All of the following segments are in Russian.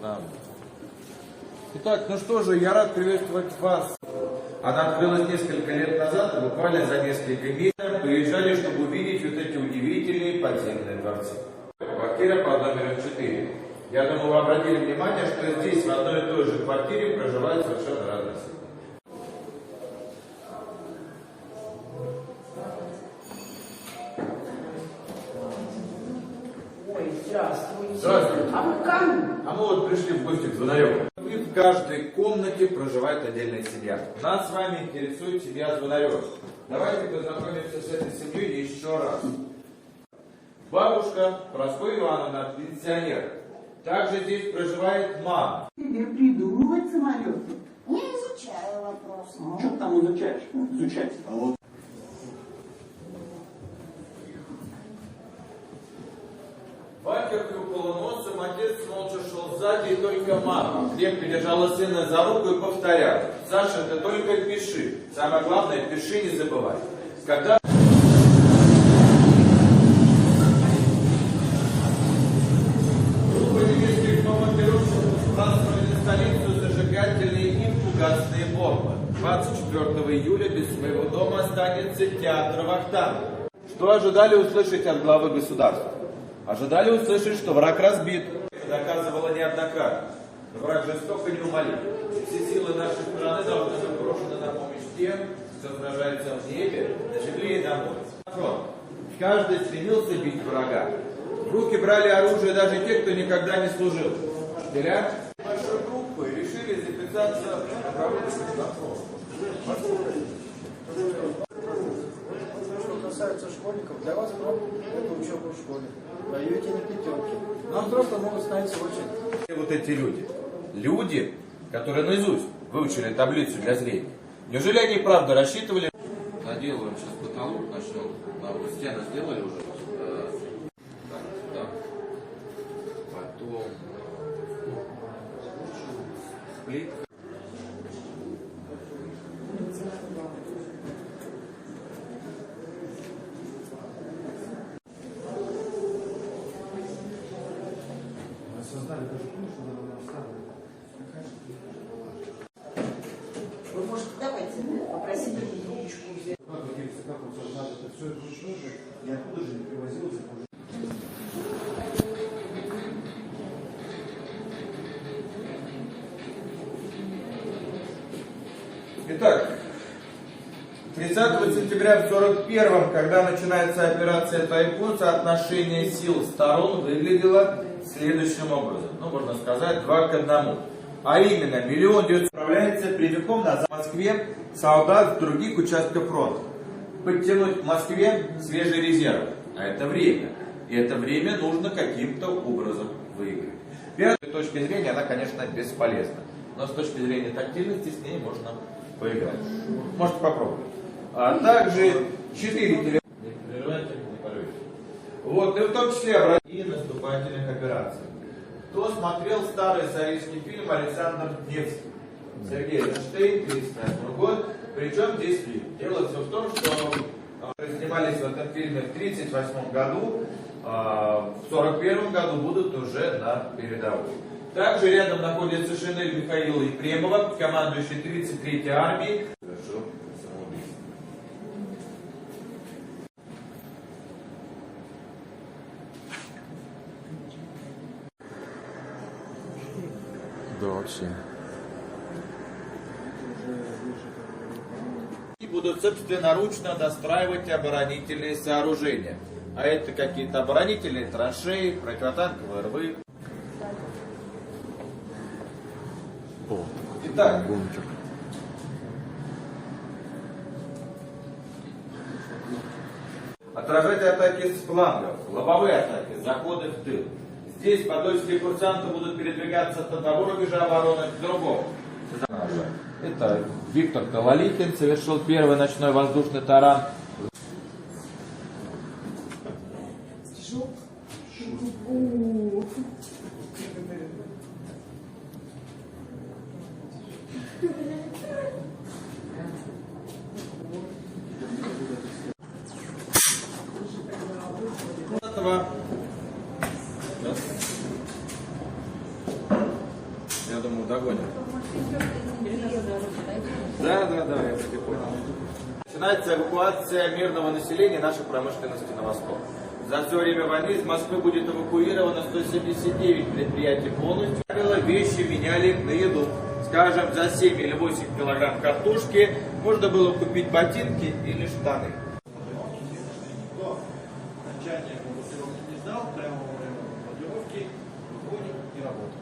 Там. Итак, ну что же, я рад приветствовать вас. Она открылась несколько лет назад, и буквально за несколько месяцев приезжали, чтобы увидеть вот эти удивительные подземные дворцы. Квартира под номером 4. Я думаю, вы обратили внимание, что здесь в одной и той же квартире проживают совершенно разные семьи. Здравствуйте. Здравствуйте. А вы кому? А мы вот пришли в гости к Звонареву. И в каждой комнате проживает отдельная семья. Нас с вами интересует семья Звонаревых. Давайте познакомимся с этой семьей еще раз. Бабушка Прасковья Ивановна, пенсионер. Также здесь проживает мама. Тебе придумывать самолеты? Не изучаю вопрос. Что ты там изучаешь? Изучать. А вот. Батя хрюкал носом, отец молча шел сзади, и только мама крепко держала сына за руку и повторяла: Саша, ты только пиши. Самое главное, пиши, не забывай. Когда группа немецких бомбардировщиков сбрасывали на столицу зажигательные и фугасные бомбы. 24 июля без своего дома останется театр Вахтанга. Что ожидали услышать от главы государства? Ожидали услышать, что враг разбит. Это доказывало неоднократно. Но враг жестоко неумолим. Все силы нашей страны должны быть брошены на помощь тем, кто сражается в небе, на земле и на море. Каждый стремился бить врага. В руки брали оружие даже те, кто никогда не служил. Штыля большой группой решили записаться в управленческий запрос. Что касается школьников, для вас это учеба в школе. Даете не пятерки. Нам взрослые могут становиться очень. И вот эти люди, которые наизусть выучили таблицу для зрения, неужели они правда рассчитывали? Наделываем сейчас потолок, начнем. Мы стены сделали уже. Так. Потом плитка. Вы, может, давайте попросите ручку взять. Итак, 30 сентября в 41-м, когда начинается операция «Тайфун», соотношение сил сторон выглядело следующим образом. Ну, можно сказать, 2 к 1. А именно, 1 900 000 отправляется прямиком назад в Москве солдат с других участков фронта. Подтянуть к Москве свежий резерв. А это время. И это время нужно каким-то образом выиграть. С первой точки зрения она, конечно, бесполезна. Но с точки зрения тактильности с ней можно поиграть. Можете попробовать. А также 4 телефона. Не переживайте, не порвете. Вот, и в том числе и наступательных операций. Кто смотрел старый советский фильм «Александр Невский»? Сергей Эйзенштейн, 1938 год. Причем здесь фильм. Дело все в том, что снимались в этом фильме в 1938 году, в 1941 году будут уже на передовой. Также рядом находится шинель Михаила Ефремова, командующий 33-й армией. Совершил самоубийство. Да, вообще. И будут собственноручно достраивать оборонительные сооружения. А это какие-то оборонительные траншеи, противотанковые рвы. О, Итак, бункер. отражать атаки с флангов, лобовые атаки, заходы в тыл. Здесь подольские курсанты будут передвигаться от одного рубежа обороны к другому. Это Виктор Ковалихин совершил первый ночной воздушный таран. поэтому догоним. Да, я так и понял. Начинается эвакуация мирного населения нашей промышленности на восток. За все время войны из Москвы будет эвакуировано 179 предприятий полностью. Правило, вещи меняли на еду. Скажем, за 7 или 8 килограмм картошки можно было купить ботинки или штаны. Окончание блокировки не сдал, прямо во время блокировки выходит и работает.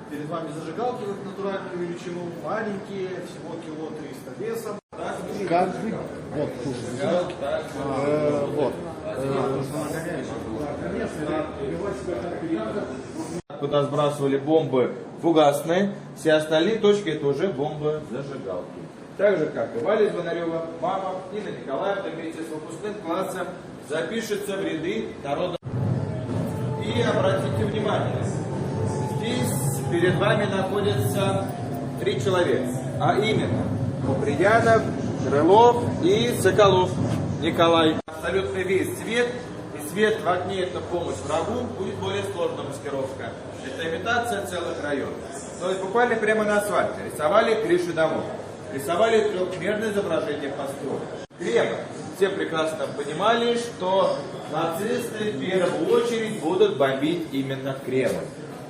Перед вами зажигалки в натуральную величину, маленькие, всего кило 300 весом. Как жить? Вот, вот. Куда сбрасывали бомбы фугасные, все остальные точки это уже бомбы зажигалки. Так же, как и Валя Звонарева, мама Нина Николаевна вместе с выпускным классом запишется в ряды народа. И обратите внимание, здесь перед вами находятся 3 человека, а именно Куприянов, Крылов и Соколов Николай. Абсолютно весь цвет, и свет в окне — это помощь врагу, будет более сложная маскировка. Это имитация целых районов. То есть буквально прямо на асфальте рисовали крыши домов, рисовали трехмерное изображение построек. Кремль. Все прекрасно понимали, что нацисты в первую очередь будут бомбить именно Кремль.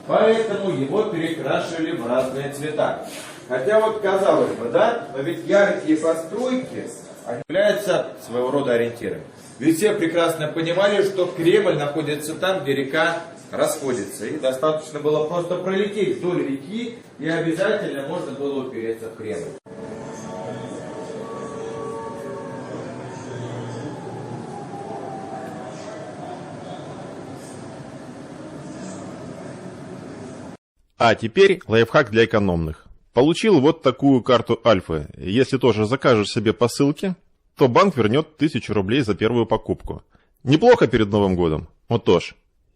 Поэтому его перекрашивали в разные цвета. Хотя вот казалось бы, да, но ведь яркие постройки они являются своего рода ориентиром. Ведь все прекрасно понимали, что Кремль находится там, где река расходится. И достаточно было просто пролететь вдоль реки, и обязательно можно было упереться в Кремль. А теперь лайфхак для экономных. Получил вот такую карту Альфы. Если тоже закажешь себе по ссылке, то банк вернет 1000 рублей за первую покупку. Неплохо перед Новым годом. Вот тоже.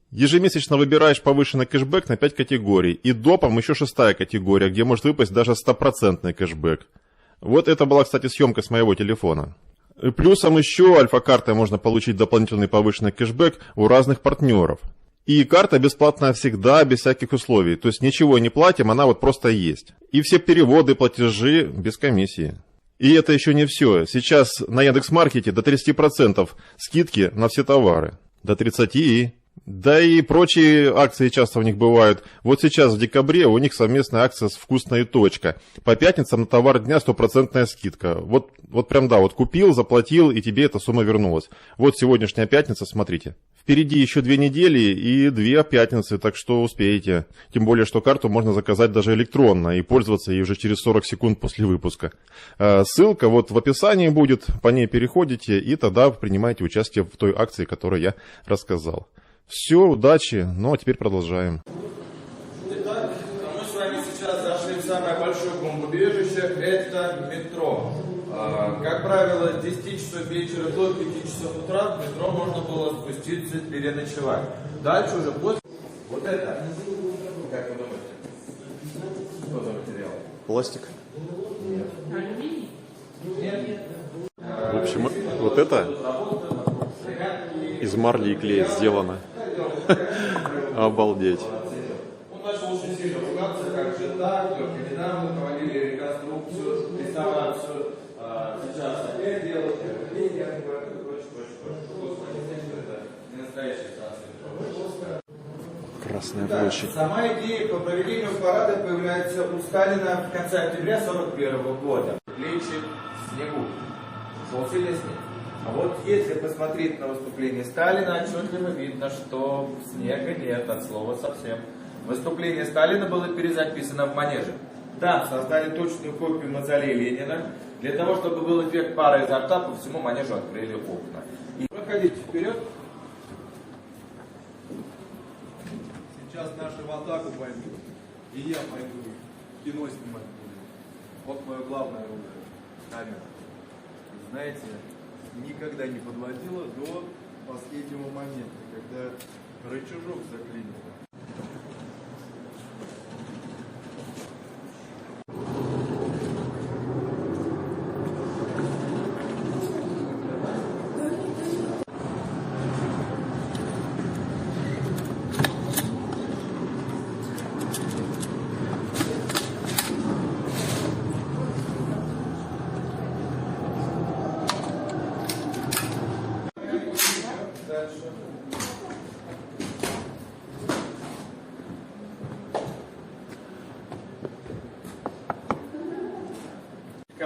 Ежемесячно выбираешь повышенный кэшбэк на 5 категорий. И допом еще 6-я категория, где может выпасть даже 100% кэшбэк. Вот это была, кстати, съемка с моего телефона. И плюсом еще альфа-картой можно получить дополнительный повышенный кэшбэк у разных партнеров. И карта бесплатная всегда, без всяких условий. То есть ничего не платим, она вот просто есть. И все переводы, платежи без комиссии. И это еще не все. Сейчас на Яндекс.Маркете до 30% скидки на все товары. До 30%. Да и прочие акции часто у них бывают. Вот сейчас в декабре у них совместная акция с «Вкусная точка». По пятницам на товар дня 100% скидка. Вот прям да, вот купил, заплатил, и тебе эта сумма вернулась. Вот сегодняшняя пятница, смотрите. Впереди еще 2 недели и 2 пятницы, так что успеете. Тем более, что карту можно заказать даже электронно и пользоваться ей уже через 40 секунд после выпуска. Ссылка вот в описании будет, по ней переходите и тогда принимаете участие в той акции, которую я рассказал. Все, удачи, ну а теперь продолжаем. Итак, мы с вами сейчас зашли в самое большое бомбоубежище, это метро. Как правило, с 10 часов вечера до 5 часов утра в метро можно было спуститься, переночевать. Дальше уже после... Вот это. Как вы думаете? Что за материал? Пластик. Нет. В общем, вот это из марли и клея сделано. Обалдеть. Он начал очень сильно ругаться, как же так, только недавно проводили реконструкцию, реставрацию, сейчас опять делают, прочее. Это не настоящая станция. Красная площадь. Сама идея по проведению парада появляется у Сталина в конце октября 1941 года. Плечи в снегу. Шел сильный снег. А вот если посмотреть на выступление Сталина, отчетливо видно, что снега нет от слова совсем. Выступление Сталина было перезаписано в Манеже. Там создали точную копию мавзолея Ленина. Для того, чтобы был эффект пара изо рта, по всему Манежу открыли окна. И проходите вперед. Сейчас наши в атаку пойдут. И я пойду кино снимать буду. Вот мое главное оружие. Камера. Знаете, никогда не подводила до последнего момента, когда рычажок заклинил.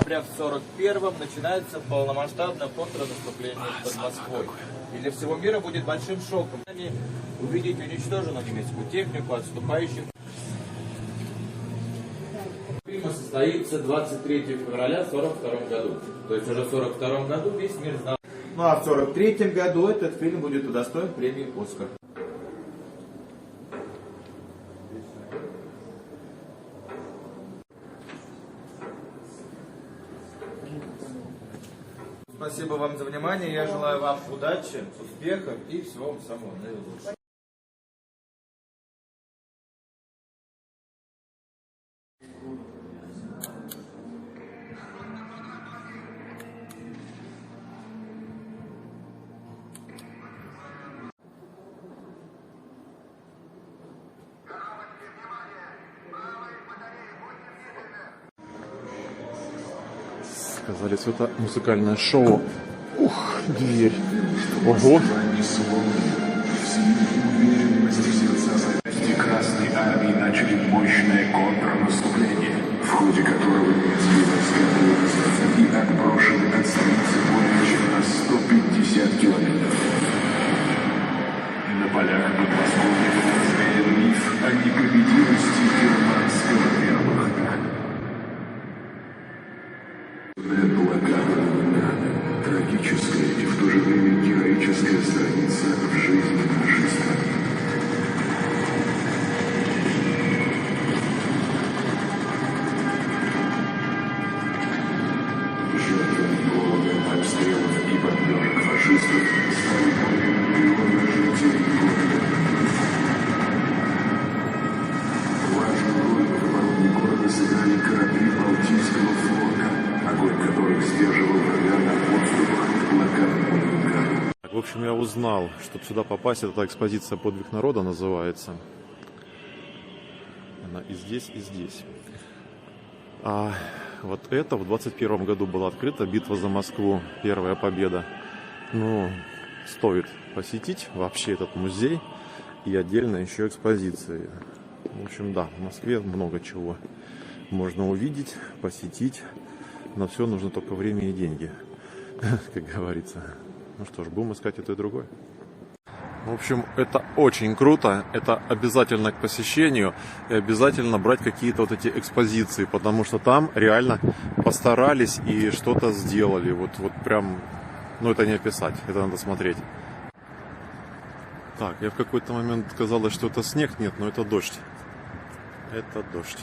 сентября в 41-м начинается полномасштабное контрнаступление под Москвой. И для всего мира будет большим шоком увидеть уничтоженную немецкую технику, отступающих. Фильм состоится 23 февраля в 42 году. То есть уже в 42 году весь мир знал. Ну а в 43 году этот фильм будет удостоен премии «Оскар». Спасибо вам за внимание. Я желаю вам удачи, успехов и всего вам самого наилучшего. Сказали, что это музыкальное шоу. Ух, дверь. Ого. Красной армии начали мощное контрнаступление, в ходе которого немецкие войска были и отброшены от столицы более чем на 150 километров. На полях под Москвой развеян миф о непобедимости германского вермахта. Блокада Ленинграда. Трагическая и в то же время героическая страница в жизни нашей страны. Жертвами голода, обстрелов и бомбежек фашистов стали более миллиона жителей города. Важную роль в обороне города сыграли корабли Балтийского флота, огонь которых сдерживал врага на подступах к блокадному Ленинграду. В общем, я узнал, чтобы сюда попасть, эта экспозиция «Подвиг народа» называется. Она и здесь, и здесь. А вот это в 21 году была открыта битва за Москву, первая победа. Ну, стоит посетить вообще этот музей и отдельно еще экспозиции. В общем, да, в Москве много чего можно увидеть, посетить. На все нужно только время и деньги, как говорится. Ну что ж, будем искать и то, и другое. В общем, это очень круто, это обязательно к посещению и обязательно брать какие-то вот эти экспозиции, потому что там реально постарались и что-то сделали. Вот прям, ну это не описать, это надо смотреть. Так, я в какой-то момент казалось, что это снег, нет, но это дождь. Это дождь.